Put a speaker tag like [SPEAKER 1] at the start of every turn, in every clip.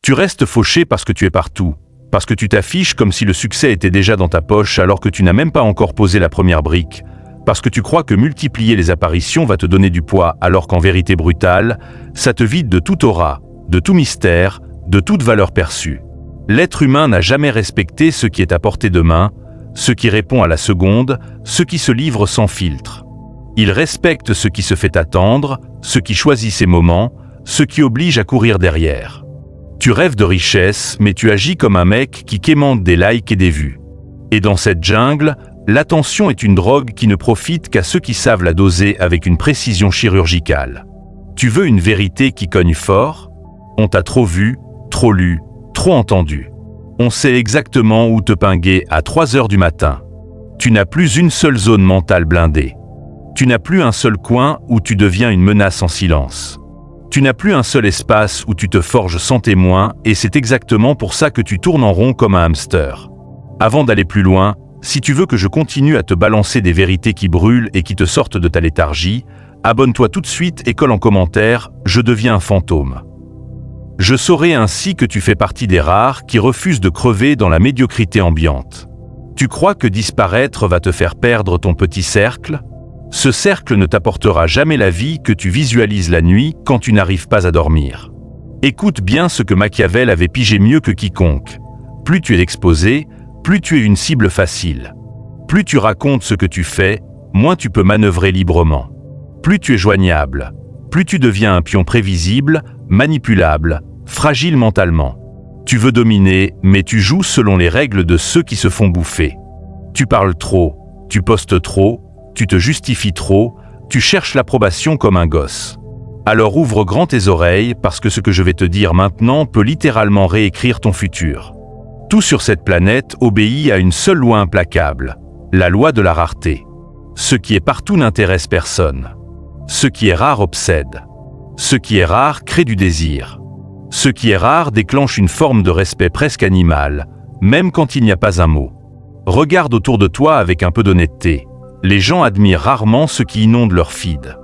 [SPEAKER 1] Tu restes fauché parce que tu es partout, parce que tu t'affiches comme si le succès était déjà dans ta poche alors que tu n'as même pas encore posé la première brique, parce que tu crois que multiplier les apparitions va te donner du poids alors qu'en vérité brutale, ça te vide de toute aura, de tout mystère, de toute valeur perçue. L'être humain n'a jamais respecté ce qui est à portée de main, ce qui répond à la seconde, ce qui se livre sans filtre. Il respecte ce qui se fait attendre, ce qui choisit ses moments, ce qui oblige à courir derrière. Tu rêves de richesse, mais tu agis comme un mec qui quémande des likes et des vues. Et dans cette jungle, l'attention est une drogue qui ne profite qu'à ceux qui savent la doser avec une précision chirurgicale. Tu veux une vérité qui cogne fort? On t'a trop vu, trop lu, trop entendu. On sait exactement où te pinguer à 3 heures du matin. Tu n'as plus une seule zone mentale blindée. Tu n'as plus un seul coin où tu deviens une menace en silence. Tu n'as plus un seul espace où tu te forges sans témoin et c'est exactement pour ça que tu tournes en rond comme un hamster. Avant d'aller plus loin, si tu veux que je continue à te balancer des vérités qui brûlent et qui te sortent de ta léthargie, abonne-toi tout de suite et colle en commentaire « Je deviens un fantôme ». Je saurai ainsi que tu fais partie des rares qui refusent de crever dans la médiocrité ambiante. Tu crois que disparaître va te faire perdre ton petit cercle? Ce cercle ne t'apportera jamais la vie que tu visualises la nuit quand tu n'arrives pas à dormir. Écoute bien ce que Machiavel avait pigé mieux que quiconque. Plus tu es exposé, plus tu es une cible facile. Plus tu racontes ce que tu fais, moins tu peux manœuvrer librement. Plus tu es joignable, plus tu deviens un pion prévisible, manipulable, fragile mentalement. Tu veux dominer, mais tu joues selon les règles de ceux qui se font bouffer. Tu parles trop, tu postes trop, tu te justifies trop, tu cherches l'approbation comme un gosse. Alors ouvre grand tes oreilles parce que ce que je vais te dire maintenant peut littéralement réécrire ton futur. Tout sur cette planète obéit à une seule loi implacable, la loi de la rareté. Ce qui est partout n'intéresse personne. Ce qui est rare obsède. Ce qui est rare crée du désir. Ce qui est rare déclenche une forme de respect presque animal, même quand il n'y a pas un mot. Regarde autour de toi avec un peu d'honnêteté. Les gens admirent rarement ce qui inonde leur feed.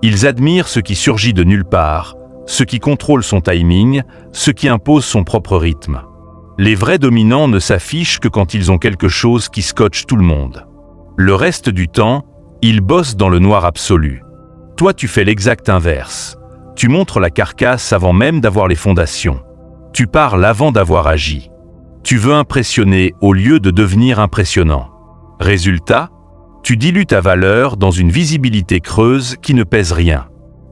[SPEAKER 1] Ils admirent ce qui surgit de nulle part, ce qui contrôle son timing, ce qui impose son propre rythme. Les vrais dominants ne s'affichent que quand ils ont quelque chose qui scotche tout le monde. Le reste du temps, ils bossent dans le noir absolu. Toi, tu fais l'exact inverse. Tu montres la carcasse avant même d'avoir les fondations. Tu parles avant d'avoir agi. Tu veux impressionner au lieu de devenir impressionnant. Résultat, tu dilues ta valeur dans une visibilité creuse qui ne pèse rien.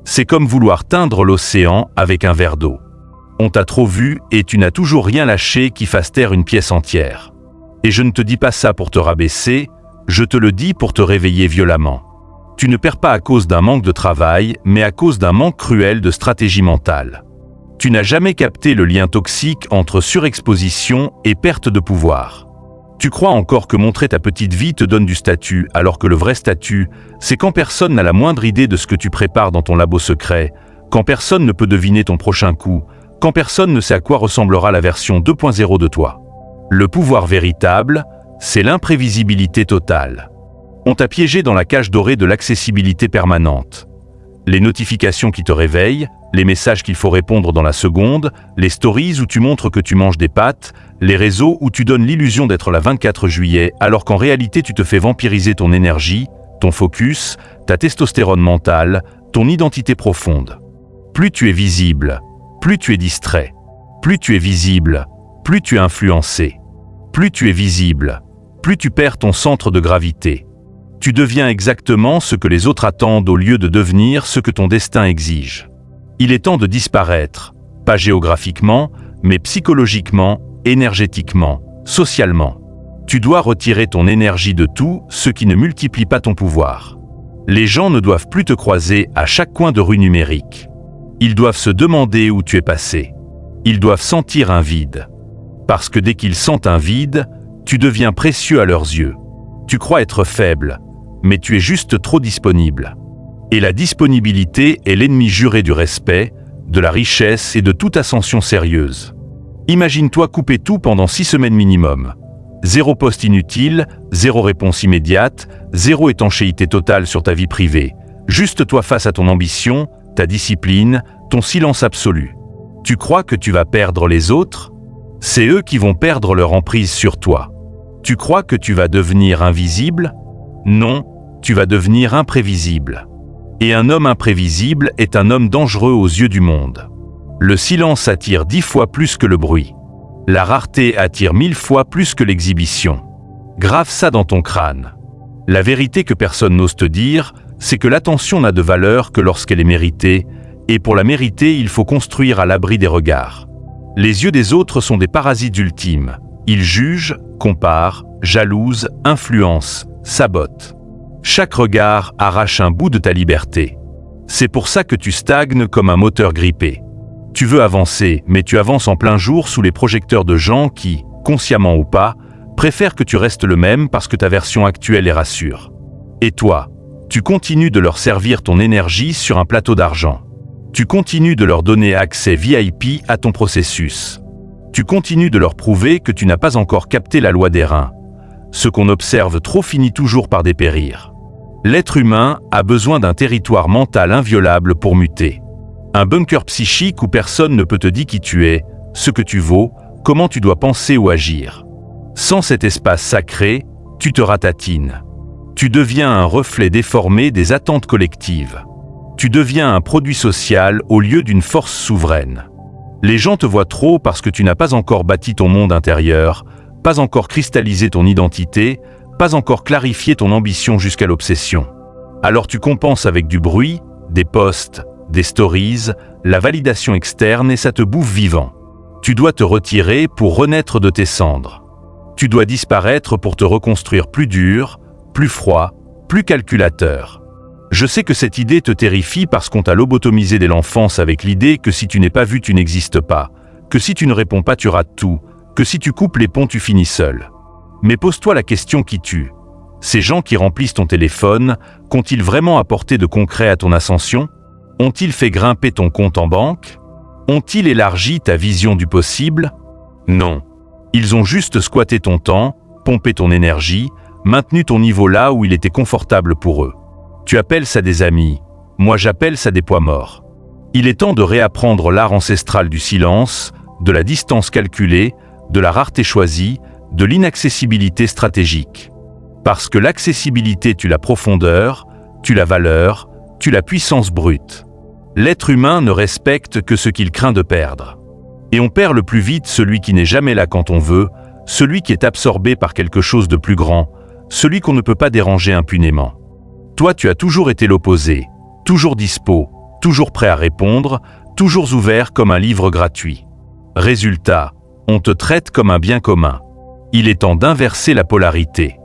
[SPEAKER 1] C'est comme vouloir teindre l'océan avec un verre d'eau. On t'a trop vu et tu n'as toujours rien lâché qui fasse taire une pièce entière. Et je ne te dis pas ça pour te rabaisser, je te le dis pour te réveiller violemment. Tu ne perds pas à cause d'un manque de travail, mais à cause d'un manque cruel de stratégie mentale. Tu n'as jamais capté le lien toxique entre surexposition et perte de pouvoir. Tu crois encore que montrer ta petite vie te donne du statut, alors que le vrai statut, c'est quand personne n'a la moindre idée de ce que tu prépares dans ton labo secret, quand personne ne peut deviner ton prochain coup, quand personne ne sait à quoi ressemblera la version 2.0 de toi. Le pouvoir véritable, c'est l'imprévisibilité totale. On t'a piégé dans la cage dorée de l'accessibilité permanente. Les notifications qui te réveillent, les messages qu'il faut répondre dans la seconde, les stories où tu montres que tu manges des pâtes, les réseaux où tu donnes l'illusion d'être la 24 juillet alors qu'en réalité tu te fais vampiriser ton énergie, ton focus, ta testostérone mentale, ton identité profonde. Plus tu es visible, plus tu es distrait. Plus tu es visible, plus tu es influencé. Plus tu es visible, plus tu perds ton centre de gravité. Tu deviens exactement ce que les autres attendent au lieu de devenir ce que ton destin exige. Il est temps de disparaître, pas géographiquement, mais psychologiquement, énergétiquement, socialement. Tu dois retirer ton énergie de tout ce qui ne multiplie pas ton pouvoir. Les gens ne doivent plus te croiser à chaque coin de rue numérique. Ils doivent se demander où tu es passé. Ils doivent sentir un vide. Parce que dès qu'ils sentent un vide, tu deviens précieux à leurs yeux. Tu crois être faible, mais tu es juste trop disponible. Et la disponibilité est l'ennemi juré du respect, de la richesse et de toute ascension sérieuse. Imagine-toi couper tout pendant 6 semaines minimum. 0 post inutile, 0 réponse immédiate, 0 étanchéité totale sur ta vie privée. Juste toi face à ton ambition, ta discipline, ton silence absolu. Tu crois que tu vas perdre les autres? C'est eux qui vont perdre leur emprise sur toi. Tu crois que tu vas devenir invisible? Non, tu vas devenir imprévisible. Et un homme imprévisible est un homme dangereux aux yeux du monde. Le silence attire 10 fois plus que le bruit. La rareté attire 1000 fois plus que l'exhibition. Grave ça dans ton crâne. La vérité que personne n'ose te dire, c'est que l'attention n'a de valeur que lorsqu'elle est méritée, et pour la mériter, il faut construire à l'abri des regards. Les yeux des autres sont des parasites ultimes. Ils jugent, comparent, jalousent, influencent, sabotent. Chaque regard arrache un bout de ta liberté. C'est pour ça que tu stagnes comme un moteur grippé. Tu veux avancer, mais tu avances en plein jour sous les projecteurs de gens qui, consciemment ou pas, préfèrent que tu restes le même parce que ta version actuelle les rassure. Et toi, tu continues de leur servir ton énergie sur un plateau d'argent. Tu continues de leur donner accès VIP à ton processus. Tu continues de leur prouver que tu n'as pas encore capté la loi des reins. Ce qu'on observe trop finit toujours par dépérir. L'être humain a besoin d'un territoire mental inviolable pour muter. Un bunker psychique où personne ne peut te dire qui tu es, ce que tu vaux, comment tu dois penser ou agir. Sans cet espace sacré, tu te ratatines. Tu deviens un reflet déformé des attentes collectives. Tu deviens un produit social au lieu d'une force souveraine. Les gens te voient trop parce que tu n'as pas encore bâti ton monde intérieur, pas encore cristallisé ton identité, pas encore clarifié ton ambition jusqu'à l'obsession. Alors tu compenses avec du bruit, des posts, des stories, la validation externe et ça te bouffe vivant. Tu dois te retirer pour renaître de tes cendres. Tu dois disparaître pour te reconstruire plus dur, plus froid, plus calculateur. Je sais que cette idée te terrifie parce qu'on t'a lobotomisé dès l'enfance avec l'idée que si tu n'es pas vu, tu n'existes pas, que si tu ne réponds pas, tu rates tout, que si tu coupes les ponts, tu finis seul. Mais pose-toi la question qui tue. Ces gens qui remplissent ton téléphone, qu'ont-ils vraiment apporté de concret à ton ascension? Ont-ils fait grimper ton compte en banque? Ont-ils élargi ta vision du possible? Non. Ils ont juste squatté ton temps, pompé ton énergie, maintenu ton niveau là où il était confortable pour eux. Tu appelles ça des amis, moi j'appelle ça des poids morts. Il est temps de réapprendre l'art ancestral du silence, de la distance calculée, de la rareté choisie, de l'inaccessibilité stratégique. Parce que l'accessibilité tue la profondeur, tue la valeur, tue la puissance brute. L'être humain ne respecte que ce qu'il craint de perdre. Et on perd le plus vite celui qui n'est jamais là quand on veut, celui qui est absorbé par quelque chose de plus grand, celui qu'on ne peut pas déranger impunément. Toi, tu as toujours été l'opposé, toujours dispo, toujours prêt à répondre, toujours ouvert comme un livre gratuit. Résultat, on te traite comme un bien commun. Il est temps d'inverser la polarité.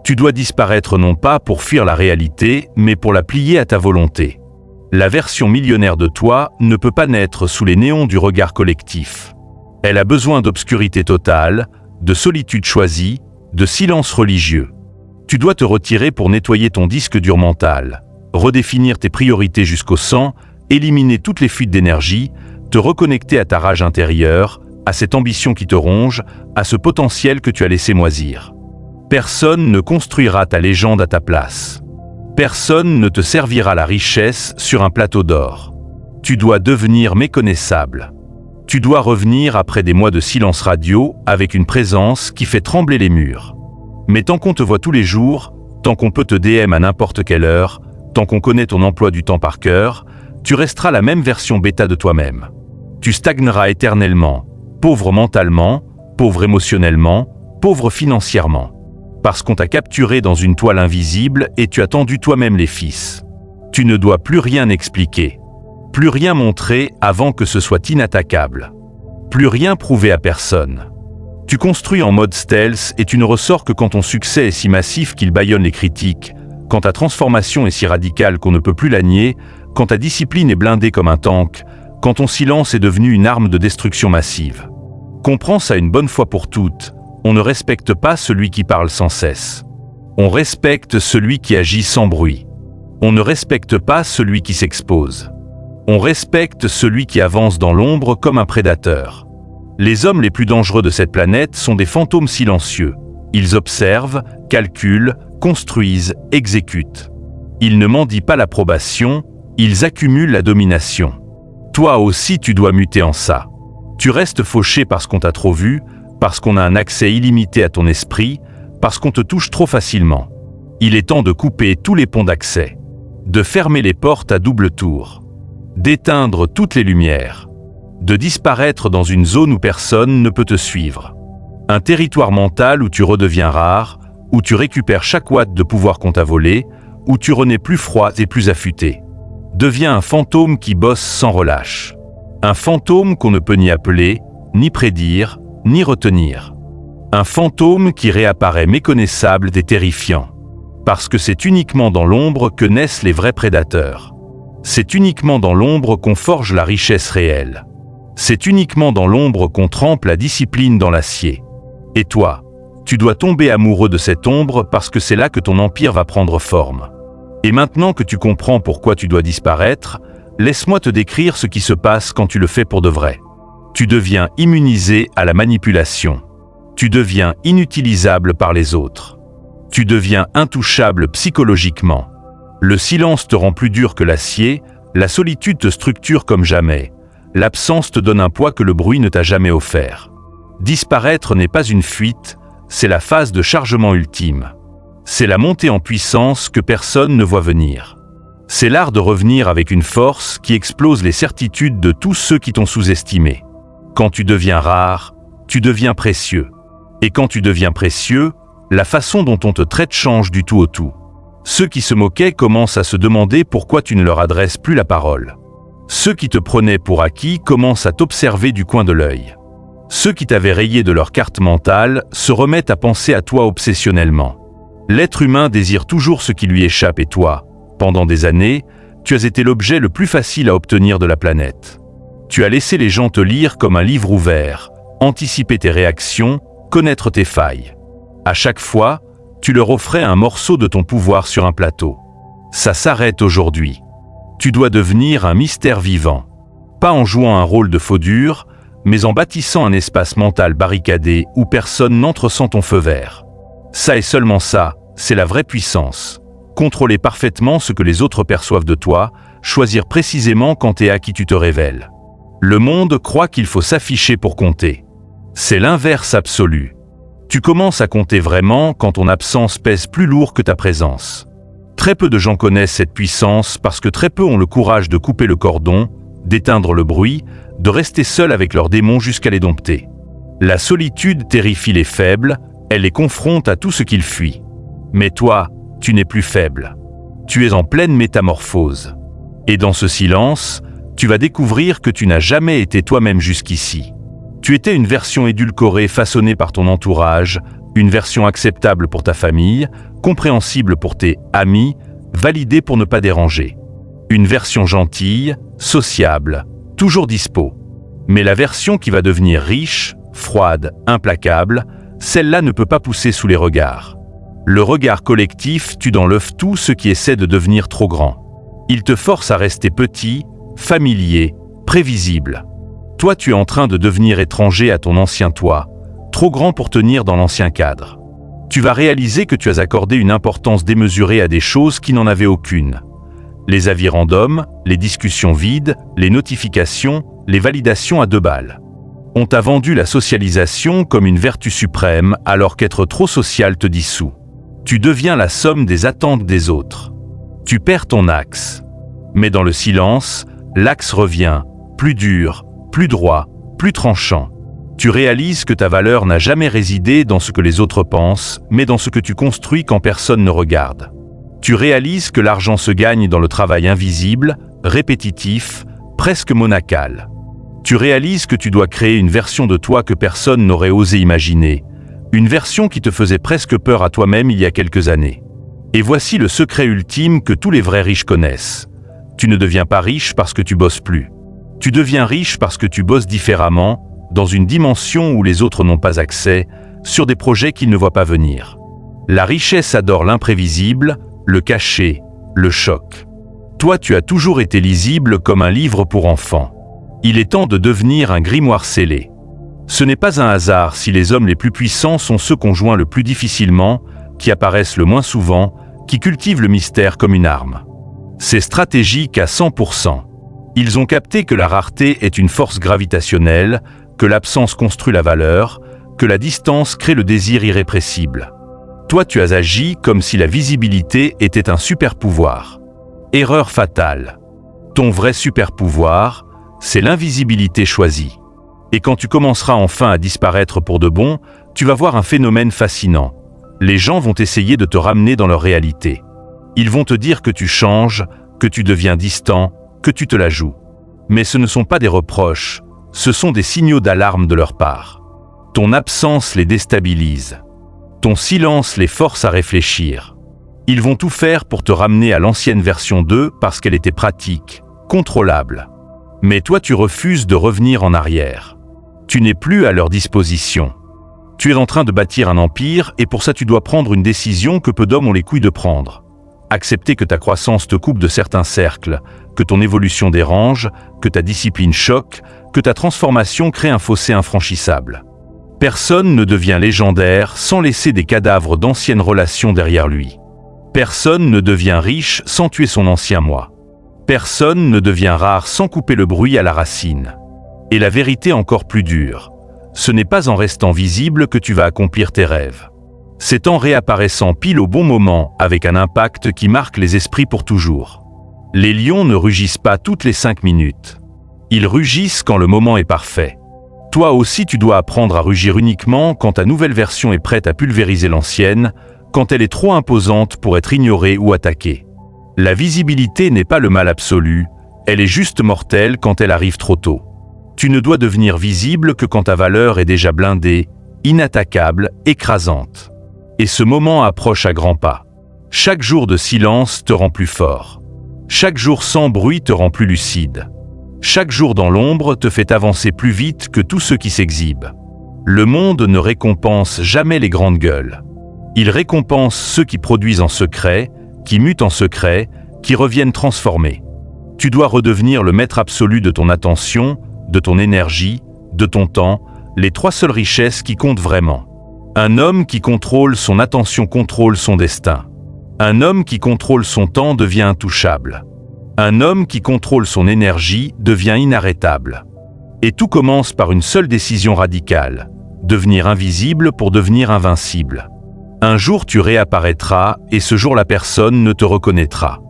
[SPEAKER 1] Tu dois disparaître non pas pour fuir la réalité, mais pour la plier à ta volonté. La version millionnaire de toi ne peut pas naître sous les néons du regard collectif. Elle a besoin d'obscurité totale, de solitude choisie, de silence religieux. Tu dois te retirer pour nettoyer ton disque dur mental, redéfinir tes priorités jusqu'au sang, éliminer toutes les fuites d'énergie, te reconnecter à ta rage intérieure, à cette ambition qui te ronge, à ce potentiel que tu as laissé moisir. Personne ne construira ta légende à ta place. Personne ne te servira la richesse sur un plateau d'or. Tu dois devenir méconnaissable. Tu dois revenir après des mois de silence radio avec une présence qui fait trembler les murs. Mais tant qu'on te voit tous les jours, tant qu'on peut te DM à n'importe quelle heure, tant qu'on connaît ton emploi du temps par cœur, tu resteras la même version bêta de toi-même. Tu stagneras éternellement, pauvre mentalement, pauvre émotionnellement, pauvre financièrement. Parce qu'on t'a capturé dans une toile invisible et tu as tendu toi-même les fils. Tu ne dois plus rien expliquer. Plus rien montrer avant que ce soit inattaquable. Plus rien prouver à personne. Tu construis en mode stealth et tu ne ressors que quand ton succès est si massif qu'il bâillonne les critiques, quand ta transformation est si radicale qu'on ne peut plus la nier, quand ta discipline est blindée comme un tank, quand ton silence est devenu une arme de destruction massive. Comprends ça une bonne fois pour toutes, on ne respecte pas celui qui parle sans cesse. On respecte celui qui agit sans bruit. On ne respecte pas celui qui s'expose. On respecte celui qui avance dans l'ombre comme un prédateur. Les hommes les plus dangereux de cette planète sont des fantômes silencieux. Ils observent, calculent, construisent, exécutent. Ils ne mendient pas l'approbation, ils accumulent la domination. Toi aussi tu dois muter en ça. Tu restes fauché parce qu'on t'a trop vu, parce qu'on a un accès illimité à ton esprit, parce qu'on te touche trop facilement. Il est temps de couper tous les ponts d'accès, de fermer les portes à double tour, d'éteindre toutes les lumières, de disparaître dans une zone où personne ne peut te suivre. Un territoire mental où tu redeviens rare, où tu récupères chaque watt de pouvoir qu'on t'a volé, où tu renais plus froid et plus affûté. Deviens un fantôme qui bosse sans relâche. Un fantôme qu'on ne peut ni appeler, ni prédire, ni retenir. Un fantôme qui réapparaît méconnaissable et terrifiant. Parce que c'est uniquement dans l'ombre que naissent les vrais prédateurs. C'est uniquement dans l'ombre qu'on forge la richesse réelle. C'est uniquement dans l'ombre qu'on trempe la discipline dans l'acier. Et toi, tu dois tomber amoureux de cette ombre parce que c'est là que ton empire va prendre forme. Et maintenant que tu comprends pourquoi tu dois disparaître, laisse-moi te décrire ce qui se passe quand tu le fais pour de vrai. Tu deviens immunisé à la manipulation. Tu deviens inutilisable par les autres. Tu deviens intouchable psychologiquement. Le silence te rend plus dur que l'acier, la solitude te structure comme jamais. L'absence te donne un poids que le bruit ne t'a jamais offert. Disparaître n'est pas une fuite, c'est la phase de chargement ultime. C'est la montée en puissance que personne ne voit venir. C'est l'art de revenir avec une force qui explose les certitudes de tous ceux qui t'ont sous-estimé. Quand tu deviens rare, tu deviens précieux. Et quand tu deviens précieux, la façon dont on te traite change du tout au tout. Ceux qui se moquaient commencent à se demander pourquoi tu ne leur adresses plus la parole. Ceux qui te prenaient pour acquis commencent à t'observer du coin de l'œil. Ceux qui t'avaient rayé de leur carte mentale se remettent à penser à toi obsessionnellement. L'être humain désire toujours ce qui lui échappe et toi, pendant des années, tu as été l'objet le plus facile à obtenir de la planète. Tu as laissé les gens te lire comme un livre ouvert, anticiper tes réactions, connaître tes failles. À chaque fois, tu leur offrais un morceau de ton pouvoir sur un plateau. Ça s'arrête aujourd'hui. Tu dois devenir un mystère vivant. Pas en jouant un rôle de faux dur, mais en bâtissant un espace mental barricadé où personne n'entre sans ton feu vert. Ça et seulement ça, c'est la vraie puissance. Contrôler parfaitement ce que les autres perçoivent de toi, choisir précisément quand et à qui tu te révèles. Le monde croit qu'il faut s'afficher pour compter. C'est l'inverse absolu. Tu commences à compter vraiment quand ton absence pèse plus lourd que ta présence. Très peu de gens connaissent cette puissance parce que très peu ont le courage de couper le cordon, d'éteindre le bruit, de rester seul avec leurs démons jusqu'à les dompter. La solitude terrifie les faibles, elle les confronte à tout ce qu'ils fuient. Mais toi, tu n'es plus faible. Tu es en pleine métamorphose. Et dans ce silence, tu vas découvrir que tu n'as jamais été toi-même jusqu'ici. Tu étais une version édulcorée façonnée par ton entourage, une version acceptable pour ta famille, compréhensible pour tes amis, validée pour ne pas déranger. Une version gentille, sociable, toujours dispo. Mais la version qui va devenir riche, froide, implacable, celle-là ne peut pas pousser sous les regards. Le regard collectif tue dans l'œuf tout ce qui essaie de devenir trop grand. Il te force à rester petit, familier, prévisible. Toi, tu es en train de devenir étranger à ton ancien toi, trop grand pour tenir dans l'ancien cadre. Tu vas réaliser que tu as accordé une importance démesurée à des choses qui n'en avaient aucune. Les avis random, les discussions vides, les notifications, les validations à 2 balles. On t'a vendu la socialisation comme une vertu suprême alors qu'être trop social te dissout. Tu deviens la somme des attentes des autres. Tu perds ton axe. Mais dans le silence, l'axe revient, plus dur, plus droit, plus tranchant. Tu réalises que ta valeur n'a jamais résidé dans ce que les autres pensent, mais dans ce que tu construis quand personne ne regarde. Tu réalises que l'argent se gagne dans le travail invisible, répétitif, presque monacal. Tu réalises que tu dois créer une version de toi que personne n'aurait osé imaginer, une version qui te faisait presque peur à toi-même il y a quelques années. Et voici le secret ultime que tous les vrais riches connaissent. Tu ne deviens pas riche parce que tu bosses plus. Tu deviens riche parce que tu bosses différemment, dans une dimension où les autres n'ont pas accès, sur des projets qu'ils ne voient pas venir. La richesse adore l'imprévisible, le caché, le choc. Toi, tu as toujours été lisible comme un livre pour enfants. Il est temps de devenir un grimoire scellé. Ce n'est pas un hasard si les hommes les plus puissants sont ceux qu'on joint le plus difficilement, qui apparaissent le moins souvent, qui cultivent le mystère comme une arme. C'est stratégique à 100%. Ils ont capté que la rareté est une force gravitationnelle, que l'absence construit la valeur, que la distance crée le désir irrépressible. Toi, tu as agi comme si la visibilité était un super-pouvoir. Erreur fatale. Ton vrai super-pouvoir, c'est l'invisibilité choisie. Et quand tu commenceras enfin à disparaître pour de bon, tu vas voir un phénomène fascinant. Les gens vont essayer de te ramener dans leur réalité. Ils vont te dire que tu changes, que tu deviens distant, que tu te la joues. Mais ce ne sont pas des reproches, ce sont des signaux d'alarme de leur part. Ton absence les déstabilise. Ton silence les force à réfléchir. Ils vont tout faire pour te ramener à l'ancienne version d'eux parce qu'elle était pratique, contrôlable. Mais toi, tu refuses de revenir en arrière. Tu n'es plus à leur disposition. Tu es en train de bâtir un empire et pour ça tu dois prendre une décision que peu d'hommes ont les couilles de prendre. Accepter que ta croissance te coupe de certains cercles, que ton évolution dérange, que ta discipline choque, que ta transformation crée un fossé infranchissable. Personne ne devient légendaire sans laisser des cadavres d'anciennes relations derrière lui. Personne ne devient riche sans tuer son ancien moi. Personne ne devient rare sans couper le bruit à la racine. Et la vérité encore plus dure, ce n'est pas en restant visible que tu vas accomplir tes rêves. C'est en réapparaissant pile au bon moment avec un impact qui marque les esprits pour toujours. Les lions ne rugissent pas toutes les 5 minutes. Ils rugissent quand le moment est parfait. Toi aussi tu dois apprendre à rugir uniquement quand ta nouvelle version est prête à pulvériser l'ancienne, quand elle est trop imposante pour être ignorée ou attaquée. La visibilité n'est pas le mal absolu, elle est juste mortelle quand elle arrive trop tôt. Tu ne dois devenir visible que quand ta valeur est déjà blindée, inattaquable, écrasante. Et ce moment approche à grands pas. Chaque jour de silence te rend plus fort. Chaque jour sans bruit te rend plus lucide. Chaque jour dans l'ombre te fait avancer plus vite que tous ceux qui s'exhibent. Le monde ne récompense jamais les grandes gueules. Il récompense ceux qui produisent en secret, qui mutent en secret, qui reviennent transformés. Tu dois redevenir le maître absolu de ton attention, de ton énergie, de ton temps, les 3 seules richesses qui comptent vraiment. Un homme qui contrôle son attention contrôle son destin. Un homme qui contrôle son temps devient intouchable. Un homme qui contrôle son énergie devient inarrêtable. Et tout commence par une seule décision radicale, devenir invisible pour devenir invincible. Un jour tu réapparaîtras et ce jour la personne ne te reconnaîtra.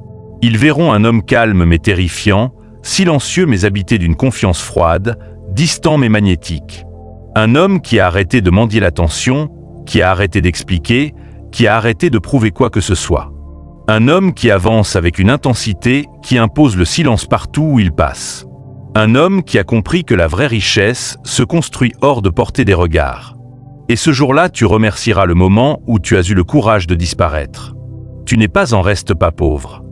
[SPEAKER 1] Ils verront un homme calme mais terrifiant, silencieux mais habité d'une confiance froide, distant mais magnétique. Un homme qui a arrêté de mendier l'attention, qui a arrêté d'expliquer, qui a arrêté de prouver quoi que ce soit. Un homme qui avance avec une intensité qui impose le silence partout où il passe. Un homme qui a compris que la vraie richesse se construit hors de portée des regards. Et ce jour-là, tu remercieras le moment où tu as eu le courage de disparaître. Tu n'es pas en reste pas pauvre.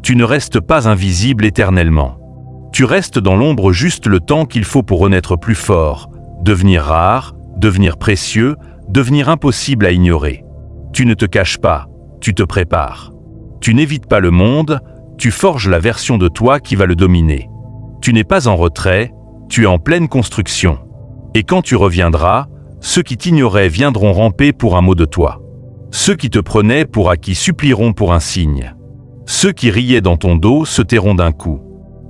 [SPEAKER 1] Tu ne restes pas invisible éternellement. Tu restes dans l'ombre juste le temps qu'il faut pour renaître plus fort, devenir rare, devenir précieux, devenir impossible à ignorer. Tu ne te caches pas, tu te prépares. Tu n'évites pas le monde, tu forges la version de toi qui va le dominer. Tu n'es pas en retrait, tu es en pleine construction. Et quand tu reviendras, ceux qui t'ignoraient viendront ramper pour un mot de toi. Ceux qui te prenaient pour acquis supplieront pour un signe. Ceux qui riaient dans ton dos se tairont d'un coup.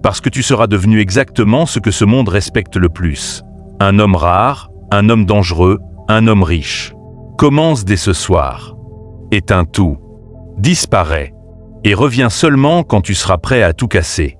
[SPEAKER 1] Parce que tu seras devenu exactement ce que ce monde respecte le plus. Un homme rare, un homme dangereux, un homme riche. Commence dès ce soir. Éteins tout. Disparais. Et reviens seulement quand tu seras prêt à tout casser.